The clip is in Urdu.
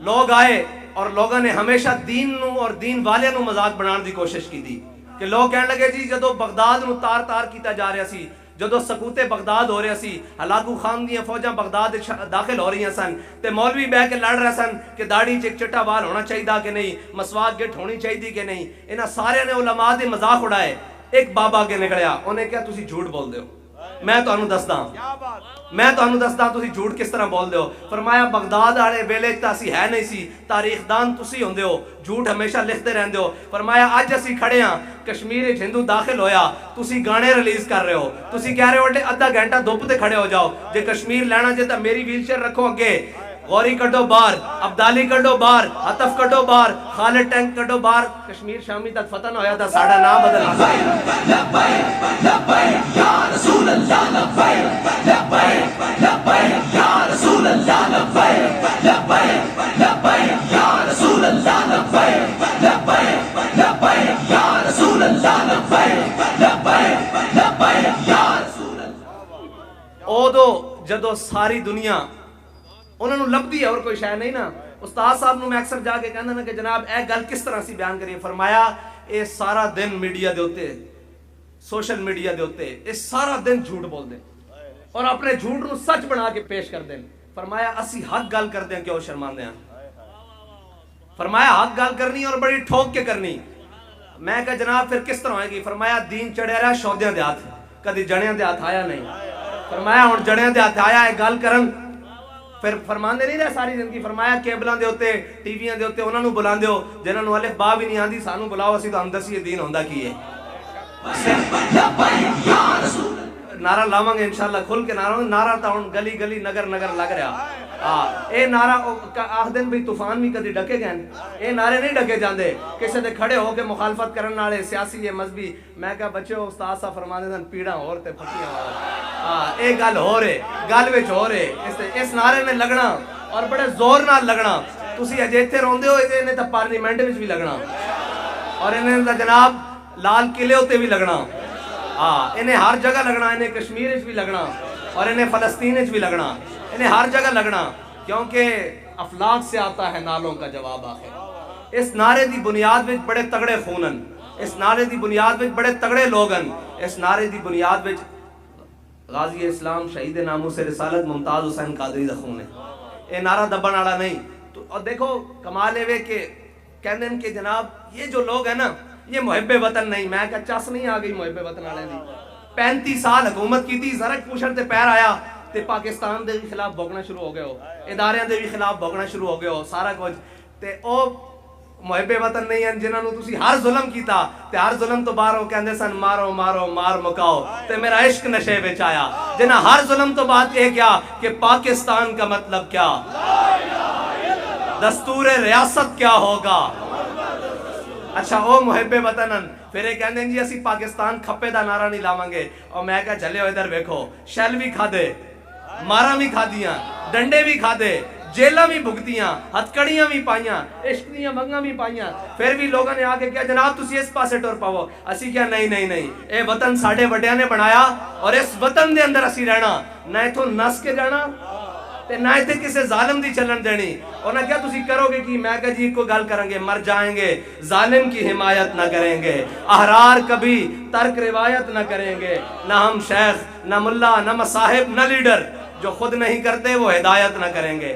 لوگ آئے اور لوگوں نے ہمیشہ دین نو اور دین والے نو مذاق بنانے دی کوشش کی دی کہ لوگ کہنے لگے جی جدو بغداد نو تار تار کیتا جا رہا سی، جدو سکوتے بغداد ہو رہا سی، ہلاکو خان دیاں فوجاں بغداد داخل ہو رہی ہیں سن تے مولوی بہ کے لڑ رہے سن کہ داڑھی چک چٹا وال ہونا چاہیے کہ نہیں، مسواک گٹ ہونی چاہیے کہ نہیں، انہاں سارے نے علماء دے مذاق اڑائے۔ ایک بابا کے نکلیا، انہیں کہا تسی جھوٹ بول دے ہو، میں تو انہوں دسدا تسی جھوٹ کس طرح بول دے ہو۔ فرمایا بغداد آڑے ویلے تاسی ہے نہیں سی، تاریخ دان تسی ہوندے ہو، جھوٹ ہمیشہ لکھتے رہندے ہو۔ فرمایا اج اسی کھڑے ہاں کشمیر وچ ہندو داخل ہویا، تسی گانے ریلیز کر رہے ہو، تسی کہہ رہے ہو ادھا گھنٹہ دھوپ تے کھڑے ہو جاؤ، جے کشمیر لینا جے تا میری ویل چیئر رکھو اگے، غوری کڈو بار، عبدالی کڈو بار، عطف کڈو بار، خالد ٹینک کڈو بار، کشمیر شامی تک فتح نہ ہویا تھا ساڑھا نام بدل او دو جدو ساری دنیا انہوں نے لبدی ہے اور کوئی شے نہیں نا۔ استاد صاحب نو میں اکثر جا کے کہنا نا کہ جناب اے گل کس طرح سی بیان کریے، فرمایا اے سارا دن میڈیا دے ہوتے سوشل میڈیا دے ہوتے اے سارا دن جھوٹ بول دیں اور اپنے جھوٹ نو سچ بنا کے پیش کر دیں۔ فرمایا اسی حق گل کر دیں کیوں شرماندے ہیں، فرمایا حق گل کرنی اور بڑی ٹھوک کے کرنی۔ میں کہا جناب پھر کس طرح ہوئے گی؟ فرمایا دین چڑھے رہا شودیاں دے ہاتھ، کدی جڑیاں دے ہاتھ آیا نہیں۔ فرمایا ہن جڑیاں دے ہاتھ آیا ہے گل کرن، پھر فرماندے نہیں رہے ساری زندگی۔ فرمایا کیبلاں دے ہوتے ٹی ویاں دے ہوتے انہاں نو بلاندے ہو جنہاں نو الف با بھی نہیں آندی، سانو بلاؤ اسی تو ہم دسیے دین ہوندا کی ہے۔ نعرہ لاواں گے انشاءاللہ کھل کے نعرہ تا ہن گلی گلی نگر نگر لگ رہا۔ اے نعرہ آخ دن بھی طوفان بھی کدی ڈکے گئے، اے نعرے نہیں ڈکے جاندے کسے دے کھڑے ہو کے مخالفت کرن والے سیاسی یا مذہبی۔ میں کہا بچو استاد صاحب فرماندے سن پیڑاں اور تے پھٹیاں اور اے گل ہو رہے گل وچ ہو رہے اس نعرے نے لگنا اور بڑے زور نال لگنا۔ تسی اجے ایتھے روندے ہو انہیں تا پارلیمنٹ وچ بھی لگنا اور انہیں تا جناب لال قلعے ہوتے بھی لگنا، انہیں ہر جگہ لگنا، انہیں کشمیر وچ بھی لگنا اور انہیں فلسطین وچ بھی لگنا، انہیں ہر جگہ لگنا، کیونکہ افلاک سے آتا ہے نالوں کا جواب آخر۔ اس نعرے دی بنیاد وچ بڑے تگڑے خونن، اس نعرے دی بنیاد وچ بڑے تگڑے لوگن، اس نعرے دی بنیاد وچ غازی اسلام شہید ناموس رسالت ممتاز حسین قادری دا خون ہے۔ اے نعرہ دبن والا نہیں۔ اور دیکھو کمال ہے کہ کہندے ہیں کہ جناب یہ جو لوگ ہیں نا یہ محب وطن نہیں۔ میں کہا چس نہیں آ گئی محب وطن والے دی، 35 سال حکومت کی تھی، زرک پوچھڑ تے پیر آیا تے پاکستان دے بھی خلاف بھوگنا شروع ہو گئے ہو، اداریاں دے بھی خلاف بھوگنا شروع ہو گئے ہو، سارا کچھ تے او محب وطن نہیں ہیں جنہاں نو تسی ہر ظلم کیتا تے ہر ظلم تو باہر ہو کہندے سن مارو مارو مار مکاؤ تے میرا عشق نشے وچ آیا، جنہاں ہر ظلم تو بات یہ کیا کہ پاکستان کا مطلب کیا، دستور ریاست کیا ہوگا۔ اچھا او محب وطنن پھر یہ کہندے ہیں جی اسی پاکستان کھپے دا نعرہ نہیں لاواں گے۔ اور میں کہا چلے ہو ادھر ویکھو شیل بھی کھا دے، مارا بھی کھا دیاں، ڈنڈے بھی کھا دے، جیلہ بھی بھگتیاں، ہتکڑیاں بھی پائیاں، عشق دیاں منگاں بھی پائیاں، پھر بھی لوگوں نے آگے کیا جناب تسی اس پاسے ٹر پاؤ۔ اسی کیا نہیں نہیں نہیں، اے وطن ساڑھے وڈیاں نے بنایا اور اس وطن دے اندر اسی رہنا، نہ اتھوں نس کے جانا تے نہ اتھے کسے ظالم دی چلن دینی۔ اور نہ کیا تسی کرو گے کہ میں کہا جی کو گل کریں گے مر جائیں گے، ظالم کی حمایت نہ کریں گے، احرار کبھی ترک روایت نہ کریں گے، نہ ہم شیخ نہ ملا نہ مصاحب نہ لیڈر، جو خود نہیں کرتے وہ ہدایت نہ کریں گے۔